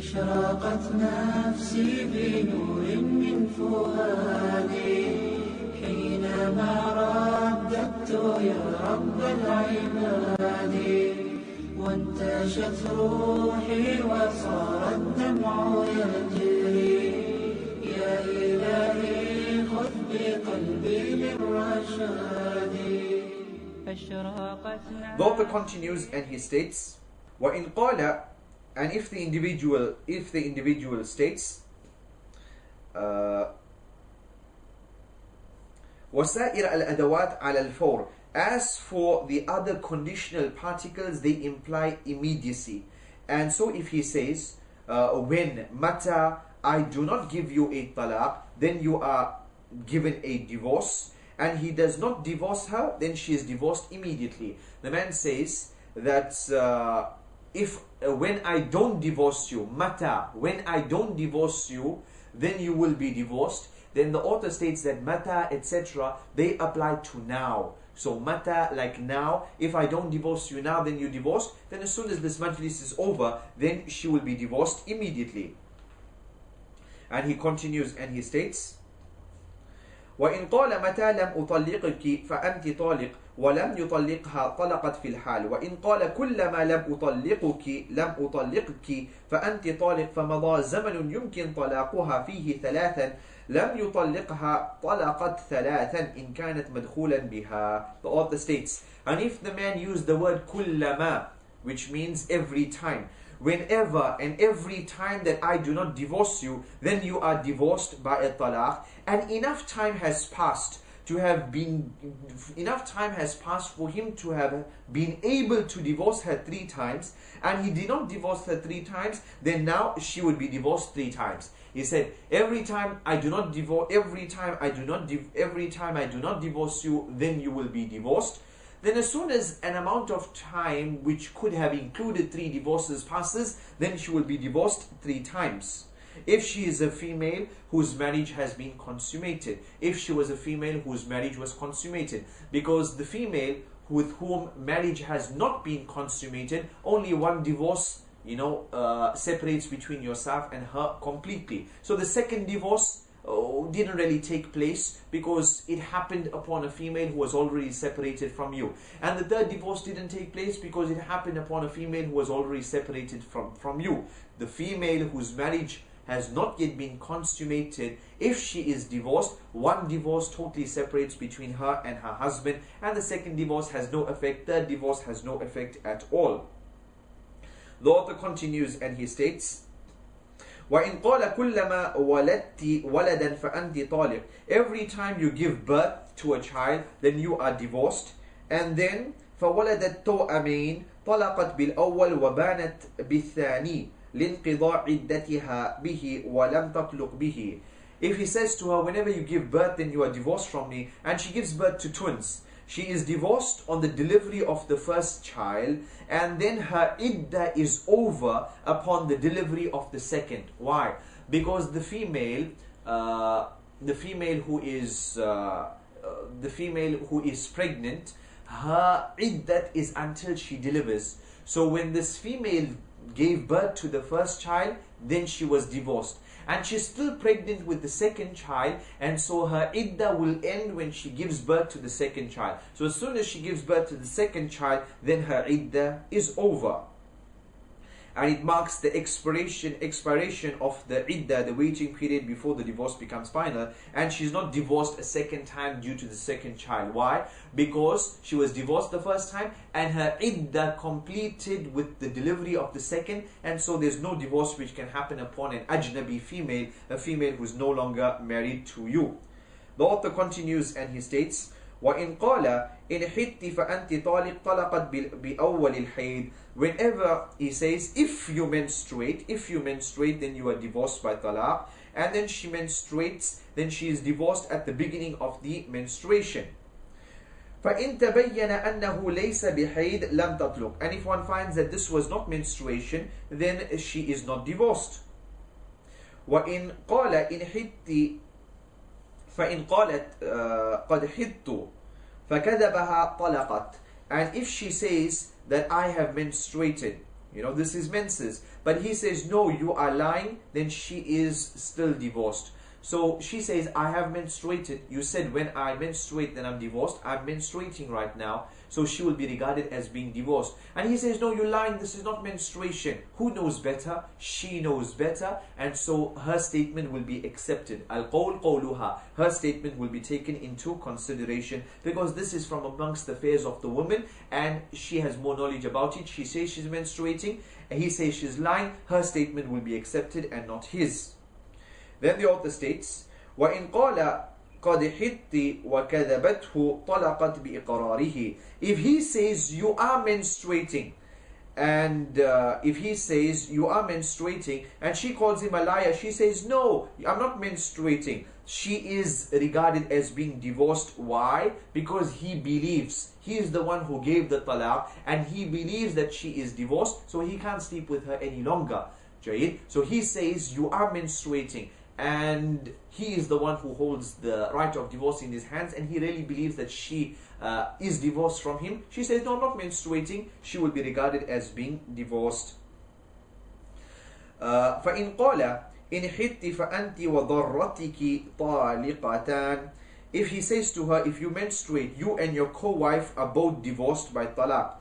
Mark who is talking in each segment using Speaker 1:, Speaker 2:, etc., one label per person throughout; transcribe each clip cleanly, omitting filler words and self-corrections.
Speaker 1: أشرقت نفسي بنور من فؤادي حينما رددت يا رب العباد وانتشت روحي وصار الدمع يجري يا إلهي خذ بقلبي للرشاد.
Speaker 2: The author continues and he states, وَإِنْ قَالَ, and if the individual states, وَسَائِرَ الْأَدَوَاتِ عَلَى الْفَوْرِ, as for the other conditional particles, they imply immediacy. And so if he says, when, mata, I do not give you a talaq, then you are given a divorce, and he does not divorce her, then she is divorced immediately. The man says that when I don't divorce you, mata, when I don't divorce you, then you will be divorced. Then the author states that mata, etc., they apply to now. So mata, like now, if I don't divorce you now, then you're divorced. Then as soon as this majlis is over, then she will be divorced immediately. And he continues and he states, وإن قال متى لم أطلقك فأنت طالق ولم يطلقها طلقت في الحال وإن قال كلما لم أطلقك فأنت طالق فمضى زمن يمكن طلاقها فيه ثلاثا لم يطلقها طلقت ثلاثا إن كانت مدخولا بها. The author states, and if the man used the word كلما, which means every time, whenever and every time that I do not divorce you, then you are divorced by a talaq, and enough time has passed for him to have been able to divorce her 3 times, and he did not divorce her 3 times, then now she would be divorced 3 times. He said, every time I do not divorce you, then you will be divorced. Then as soon as an amount of time which could have included 3 divorces passes, then she will be divorced 3 times. If she is a female whose marriage has been consummated, if she was a female whose marriage was consummated, because the female with whom marriage has not been consummated, only one divorce separates between yourself and her completely. So the second divorce didn't really take place because it happened upon a female who was already separated from you. And the third divorce didn't take place because it happened upon a female who was already separated from you. The female whose marriage has not yet been consummated, if she is divorced, one divorce totally separates between her and her husband, and the second divorce has no effect, third divorce has no effect at all. The author continues and he states, وَإِنْ قَالَ كُلَّمَا وَلَدْتِ وَلَدًا فَأَنْتِ طَالِقٌ, every time you give birth to a child, then you are divorced. And then فَوَلَدَتْ تَوْأَمَيْنِ طَلَقَتْ بِالْأَوَّلِ وَبَانَتْ بِالثَّانِي لِانْقِضَاءِ عِدَّتِهَا بِهِ وَلَمْ تَطْلُقْ بِهِ. If he says to her, whenever you give birth, then you are divorced from me, and she gives birth to twins, she is divorced on the delivery of the first child, and then her iddah is over upon the delivery of the second. Why? Because the female who is pregnant, her iddah is until she delivers. So when this female gave birth to the first child, then she was divorced. And she's still pregnant with the second child, and so her iddah will end when she gives birth to the second child. So as soon as she gives birth to the second child, then her iddah is over. And it marks the expiration of the iddah, the waiting period before the divorce becomes final. And she's not divorced a second time due to the second child. Why? Because she was divorced the first time and her iddah completed with the delivery of the second, and so there's no divorce which can happen upon an ajnabi female, a female who's no longer married to you. The author continues and he states, وَإِنْ قَالَ إِنْ حِدْتِ فَأَنْتِ طَالِقْ طَلَقَتْ بِأَوَّلِ الْحَيْضِ. Whenever he says, if you menstruate, then you are divorced by talaq. And then she menstruates, then she is divorced at the beginning of the menstruation. فَإِنْ تَبَيَّنَ أَنَّهُ لَيْسَ بِحَيْضٍ لَمْ تَطْلُقْ. And if one finds that this was not menstruation, then she is not divorced. وَإِنْ قَالَ إِنْ حِدْتِ فَإِنْ قَالَتْ قَدْ حِدْتُ فَكَذَبَهَا طَلَقَتْ. And if she says that I have menstruated, this is menses. But he says, no, you are lying, then she is still divorced. So she says, I have menstruated. You said when I menstruate, then I'm divorced. I'm menstruating right now. So she will be regarded as being divorced. And he says, no, you're lying. This is not menstruation. Who knows better? She knows better. And so her statement will be accepted. Al-qawl qawluha. Her statement will be taken into consideration because this is from amongst the affairs of the woman and she has more knowledge about it. She says she's menstruating and he says she's lying. Her statement will be accepted and not his. Then the author states, وَإِنْ قَالَ قَدْ حِدْتِ وَكَذَبَتْهُ طَلَقَتْ بِإِقْرَارِهِ. If he says you are menstruating, and if he says you are menstruating, and she calls him a liar, she says, no, I'm not menstruating. She is regarded as being divorced. Why? Because he believes. He is the one who gave the talaq, and he believes that she is divorced, so he can't sleep with her any longer. So he says you are menstruating, and he is the one who holds the right of divorce in his hands, and he really believes that she is divorced from him. She says, no, I'm not menstruating. She will be regarded as being divorced. فَإِنْ قَالَ إِنْ حِدْتِ فَأَنْتِ وَضَرَّتِكِ طَالِقَتَانِ. If he says to her, if you menstruate, you and your co-wife are both divorced by talaq.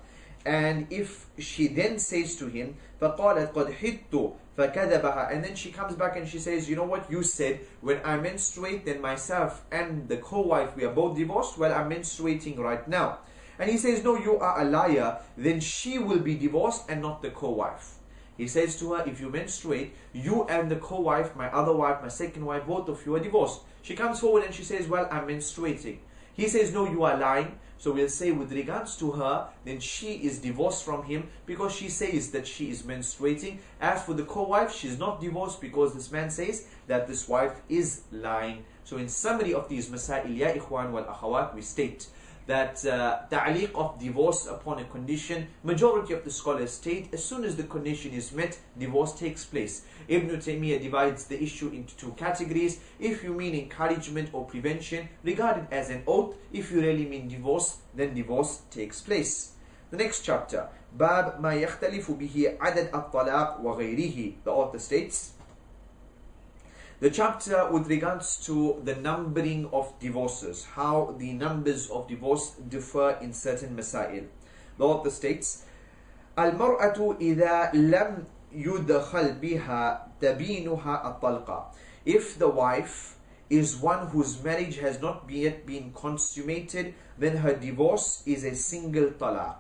Speaker 2: And if she then says to him, فَقَالَتْ قَدْ حِدْتُ فَكَذَبَهَا, and then she comes back and she says, you know what, you said when I menstruate, then myself and the co-wife, we are both divorced. Well, I'm menstruating right now. And he says, no, you are a liar. Then she will be divorced and not the co-wife. He says to her, if you menstruate, you and the co-wife, my other wife, my second wife, both of you are divorced. She comes forward and she says, well, I'm menstruating. He says, no, you are lying. So we'll say with regards to her, then she is divorced from him because she says that she is menstruating. As for the co-wife, she's not divorced because this man says that this wife is lying. So in summary of these masail, ya ikhwan wal akhawat, we state that ta'liq of divorce upon a condition, majority of the scholars state as soon as the condition is met, divorce takes place. Ibn Taymiyyah divides the issue into two categories. If you mean encouragement or prevention, regard it as an oath. If you really mean divorce, then divorce takes place. The next chapter, Bab ma yakhtalifu bihi adad at-talaq wa ghayrihi. The author states, the chapter with regards to the numbering of divorces, how the numbers of divorce differ in certain masail. The author states, Al-mar'atu idha lam yudkhal biha tabinuha at-talqa. If the wife is one whose marriage has not yet been consummated, then her divorce is a single talaq.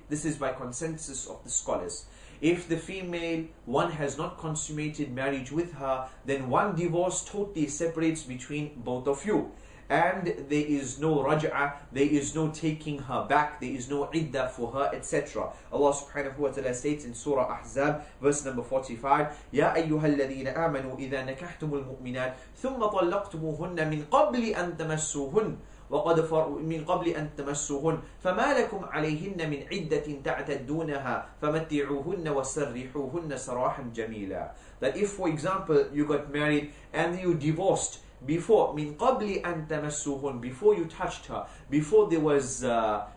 Speaker 2: This is by consensus of the scholars. If the female, one has not consummated marriage with her, then one divorce totally separates between both of you. And there is no raj'ah, there is no taking her back, there is no iddah for her, etc. Allah subhanahu wa ta'ala states in Surah Ahzab, verse number 45, يَا أَيُّهَا الَّذِينَ آمَنُوا إِذَا نَكَحْتُمُ الْمُؤْمِنَاتِ ثُمَّ طَلَّقْتُمُوهُنَّ مِنْ قَبْلِ أَن تَمَسُّوهُنَّ من قبل أن تمسوهن فما لكم عليهن من عدة تعتدونها فمتعوهن وسرحوهن سراحا جميلا. That if, for example, you got married and you divorced before, min qabli an tamassuhun, before you touched her, before there was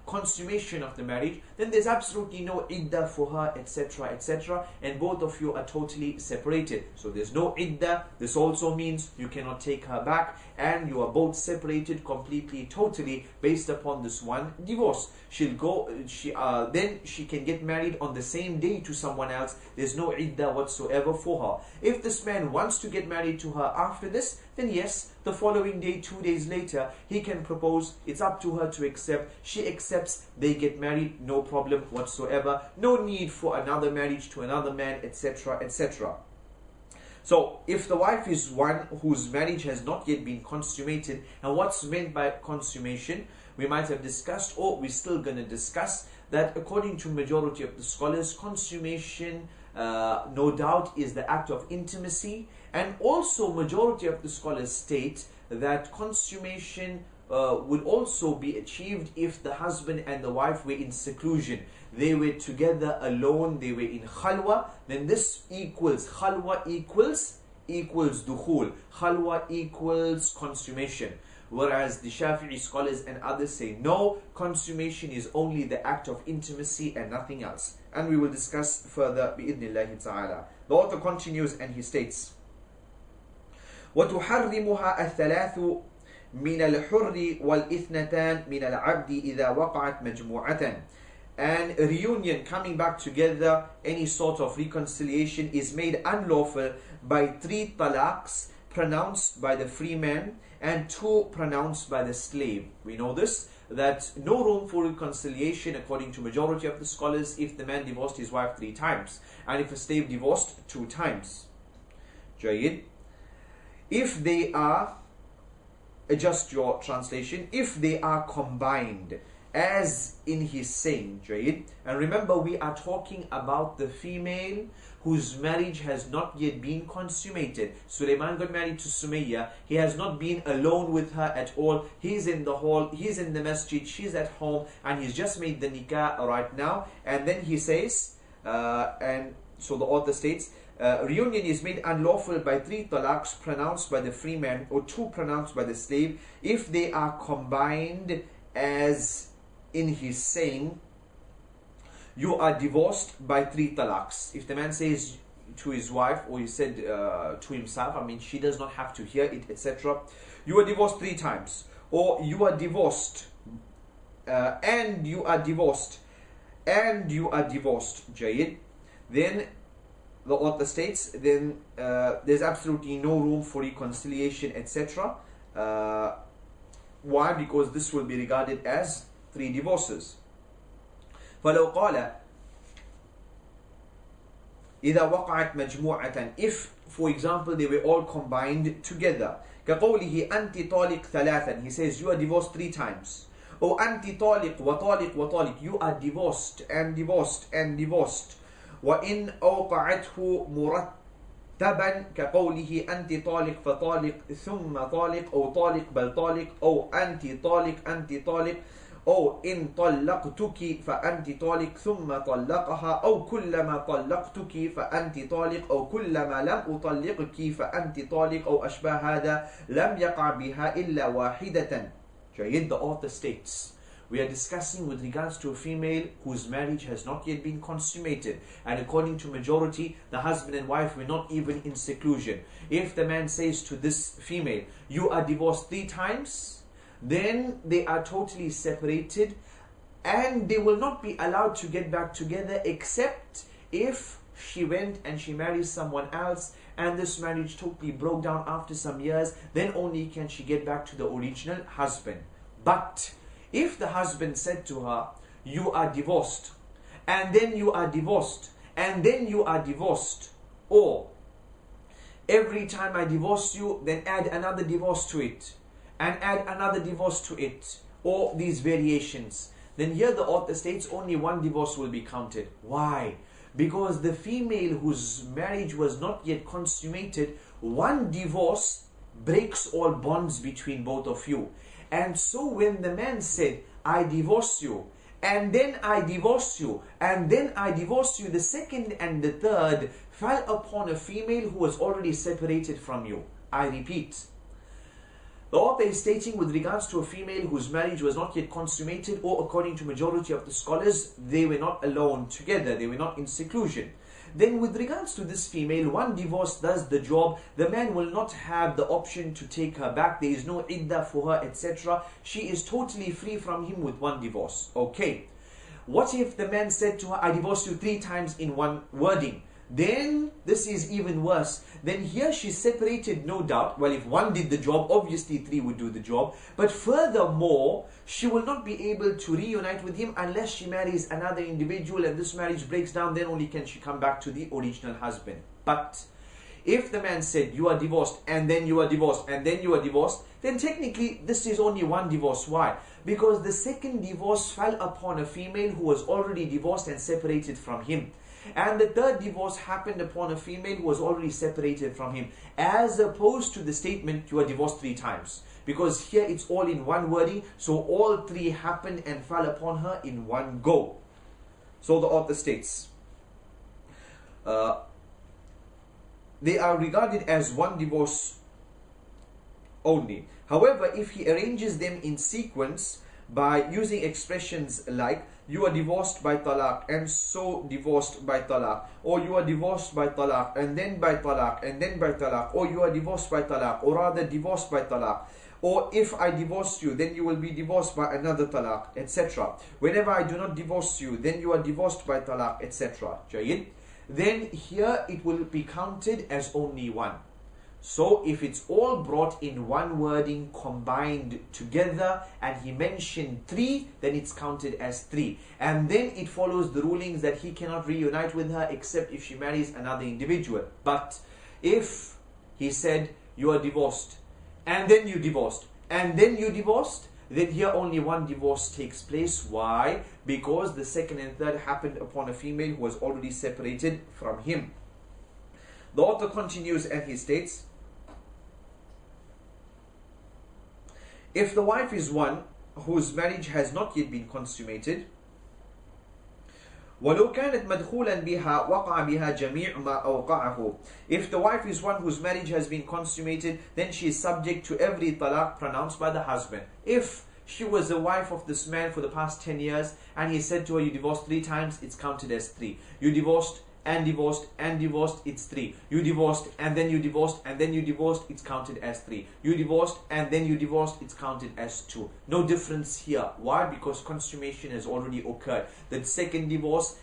Speaker 2: consummation of the marriage, then there's absolutely no iddah for her, etc., etc., and both of you are totally separated. So there's no iddah. This also means you cannot take her back, and you are both separated completely, totally, based upon this one divorce. Then she can get married on the same day to someone else. There's no iddah whatsoever for her. If this man wants to get married to her after this, then yes, the following day, 2 days later, he can propose. It's up to her to accept. She accepts, they get married, no problem whatsoever. No need for another marriage to another man, etc., etc. So, if the wife is one whose marriage has not yet been consummated, and what's meant by consummation, we might have discussed, or we're still going to discuss, that according to majority of the scholars, consummation, no doubt, is the act of intimacy. And also majority of the scholars state that consummation would also be achieved if the husband and the wife were in seclusion. They were together alone, they were in khalwa, then this equals, khalwa equals dukhul. Khalwa equals consummation. Whereas the Shafi'i scholars and others say no, consummation is only the act of intimacy and nothing else. and we will discuss further بإذن الله تعالى. The author continues and he states, وتحرمها الثلاث من الحر والإثنتان من العبد إذا وقعت مجموعة. And a reunion, coming back together, any sort of reconciliation is made unlawful by 3 talaqs pronounced by the free man and 2 pronounced by the slave. We know this, that no room for reconciliation according to majority of the scholars if the man divorced his wife 3 times and if a slave divorced 2 times. Jayyid. If they are, adjust your translation, if they are combined, as in his saying, Jayyid. And remember, we are talking about the female whose marriage has not yet been consummated. Sulaiman got married to Sumayya. He has not been alone with her at all. He's in the hall, he's in the masjid, she's at home, and he's just made the nikah right now. And then he says, and so the author states, reunion is made unlawful by 3 talaqs pronounced by the free man or 2 pronounced by the slave if they are combined, as in his saying, you are divorced by 3 talaqs. If the man says to his wife, or he said to himself, I mean, she does not have to hear it, etc. You are divorced 3 times, or you are divorced, and you are divorced, and you are divorced, Jayyid. Then the author states, then there's absolutely no room for reconciliation, etc. Why? Because this will be regarded as 3 divorces. فلو قال إذا وقعت مجموعة, if for example they were all combined together, كقوله أنت طالق ثلاثا, he says you are divorced 3 times, or أنت طالق وطالق وطالق, you are divorced and divorced and divorced. وإن أوقعته مرتبا كقوله أنت طالق فطالق ثم طالق, أو طالق بل طالق, أو أنت طالق أنت طالق, أو إن طلقتك فأنت طالق ثم طلقها, أو كلما طلقتك فأنت طالق, أو كلما لم أطلقك فأنت طالق, أو أشباه هذا لم يقع بها إلا واحدة. Jayyid, the author states, we are discussing with regards to a female whose marriage has not yet been consummated, and according to majority, the husband and wife were not even in seclusion. If the man says to this female, you are divorced 3 times, then they are totally separated and they will not be allowed to get back together, except if she went and she marries someone else and this marriage totally broke down after some years, then only can she get back to the original husband. But if the husband said to her, you are divorced, and then you are divorced, and then you are divorced, or every time I divorce you, then add another divorce to it, and add another divorce to it, or these variations, then here the author states only 1 divorce will be counted. Why? Because the female whose marriage was not yet consummated, 1 divorce breaks all bonds between both of you. And so when the man said, I divorce you, and then I divorce you, and then I divorce you, the second and the third fell upon a female who was already separated from you. I repeat, the author is stating with regards to a female whose marriage was not yet consummated, or according to majority of the scholars, they were not alone together, they were not in seclusion. Then with regards to this female, 1 divorce does the job. The man will not have the option to take her back. There is no iddah for her, etc. She is totally free from him with 1 divorce. Okay. What if the man said to her, I divorce you 3 times in 1 wording? Then this is even worse. Then here she's separated, no doubt. Well, if 1 did the job, obviously 3 would do the job. But furthermore, she will not be able to reunite with him unless she marries another individual and this marriage breaks down. Then only can she come back to the original husband. But if the man said, you are divorced, and then you are divorced, and then you are divorced, then technically this is only 1 divorce. Why? Because the second divorce fell upon a female who was already divorced and separated from him. And the third divorce happened upon a female who was already separated from him, as opposed to the statement, you are divorced 3 times. Because here it's all in 1 wording, so all 3 happened and fell upon her in 1 go. So the author states, they are regarded as 1 divorce only. However, if he arranges them in sequence, by using expressions like you are divorced by talaq and so divorced by talaq, or you are divorced by talaq and then by talaq and then by talaq, or you are divorced by talaq, or rather divorced by talaq, or if I divorce you then you will be divorced by another talaq, etc. Whenever I do not divorce you then you are divorced by talaq, etc. Then here it will be counted as only one. So if it's all brought in one wording combined together and he mentioned three, then it's counted as three. And then it follows the rulings that he cannot reunite with her except if she marries another individual. But if he said you are divorced and then you divorced and then you divorced, then here only one divorce takes place. Why? Because the second and third happened upon a female who was already separated from him. The author continues and he states, if the wife is one whose marriage has not yet been consummated, وَلَوْ كَانَتْ مَدْخُولًا بِهَا وَقَعَ بِهَا جَمِيعُ مَا أَوْقَعَهُ. If the wife is one whose marriage has been consummated, then she is subject to every talaq pronounced by the husband. If she was the wife of this man for the past 10 years and he said to her, you divorced 3 times, it's counted as 3. You divorced and divorced and divorced, it's 3. You divorced and then you divorced and then you divorced, it's counted as 3. You divorced and then you divorced, it's counted as 2. No difference here. Why? Because consummation has already occurred. The second divorce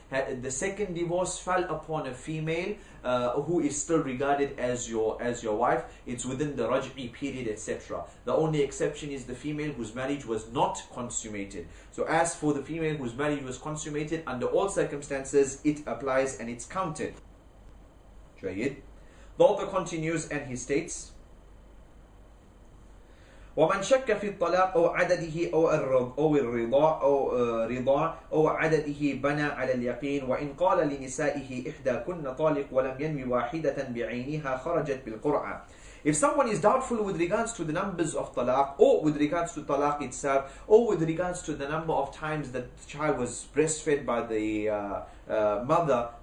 Speaker 2: fell upon a female who is still regarded as your wife. It's within the raj'i period, etc. The only exception is the female whose marriage was not consummated. So as for the female whose marriage was consummated, under all circumstances it applies and it's counted. The author continues and he states, ومن شك في الطلاق أو عدده أو الرضاع أو عدده بنى على اليقين وإن قال لنسائه إحداكن طالق ولم ينوي واحدة بعينها خرجت بالقرعة. If someone is doubtful with regards to the numbers of talaq, or with regards to talaq itself, or with regards to the number of times that the child was breastfed by the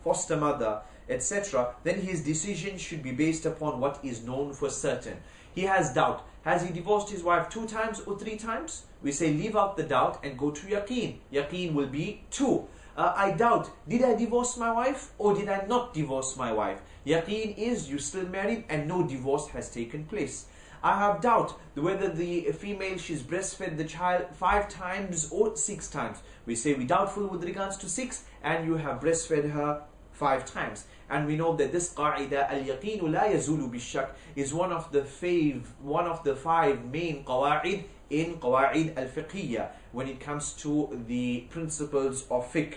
Speaker 2: foster mother, etc., then his decision should be based upon what is known for certain. He has doubt. Has he divorced his wife 2 times or 3 times? We say leave out the doubt and go to yaqeen. Yaqeen will be 2. I doubt, did I divorce my wife or did I not divorce my wife? Yaqeen is you still married and no divorce has taken place. I have doubt whether the female, she's breastfed the child 5 times or 6 times. We say we doubtful with regards to 6 and you have breastfed her 5 times. And we know that this qa'idah, al-yaqeen la yazulu bishak, is one of the 5 main qawa'id in qawa'id al-fiqhiyya when it comes to the principles of fiqh.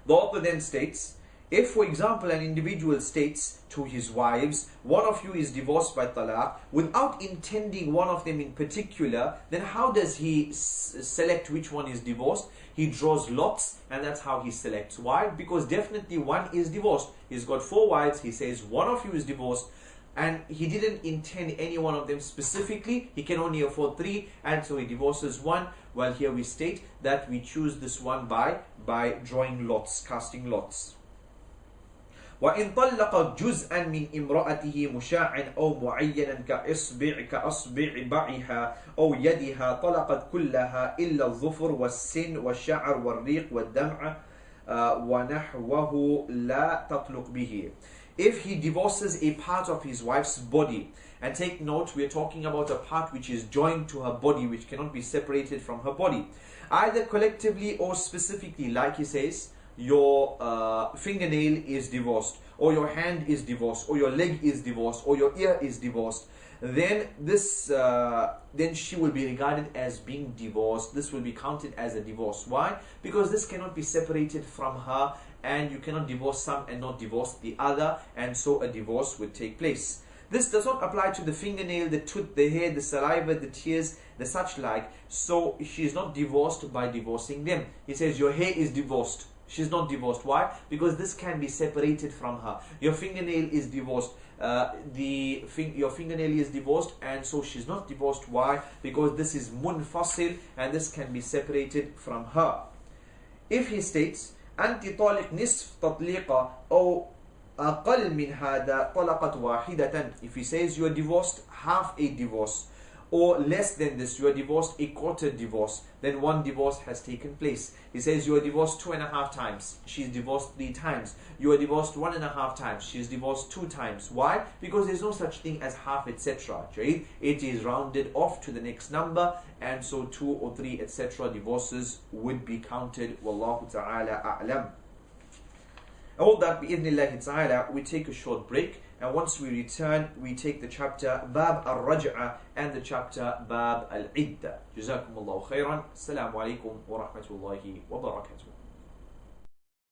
Speaker 2: The author then states, if for example an individual states to his wives, one of you is divorced by talaq, without intending one of them in particular, then how does he select which one is divorced? He draws lots and that's how he selects. Why? Because definitely one is divorced. He's got 4 wives, he says one of you is divorced, and he didn't intend any one of them specifically. He can only afford 3 and so he divorces one. Well, here we state that we choose this one by drawing lots, casting lots. وإن طلق جزءا من امرأته مشاعا أو معينا كأصبع بعها أو يدها طلقت كلها إلا الظفر والسن والشعر والريق والدمع ونحوه لا تطلق به. If he divorces a part of his wife's body, and take note, we are talking about a part which is joined to her body, which cannot be separated from her body, either collectively or specifically, like he says, your fingernail is divorced, or your hand is divorced, or your leg is divorced, or your ear is divorced, then she will be regarded as being divorced. This will be counted as a divorce. Why? Because this cannot be separated from her, and you cannot divorce some and not divorce the other, and so a divorce would take place. This does not apply to the fingernail, the tooth, the hair, the saliva, the tears, the such like. So she is not divorced by divorcing them. He says your hair is divorced. She's not divorced. Why? Because this can be separated from her. Your fingernail is divorced. Your fingernail is divorced, and so she's not divorced. Why? Because this is munfasil, and this can be separated from her. If he states, أنت طالق نصف تطليقة أو أقل من هذا طلقت واحدة. If he says you are divorced half a divorce, or less than this, you are divorced a quarter divorce, then one divorce has taken place. He says you are divorced 2.5 times, she's divorced 3 times. You are divorced 1.5 times, she's divorced 2 times. Why? Because there's no such thing as half, etc. It is rounded off to the next number, and so 2 or 3, etc. divorces would be counted. Wallahu ta'ala a'lam. All that, bi'idhnillahi ta'ala, we take a short break, and once we return, we take the chapter Bab al-Raj'a and the chapter Bab al-Idda. Jazakumullahu khairan. Assalamu alaikum wa rahmatullahi wa barakatuh.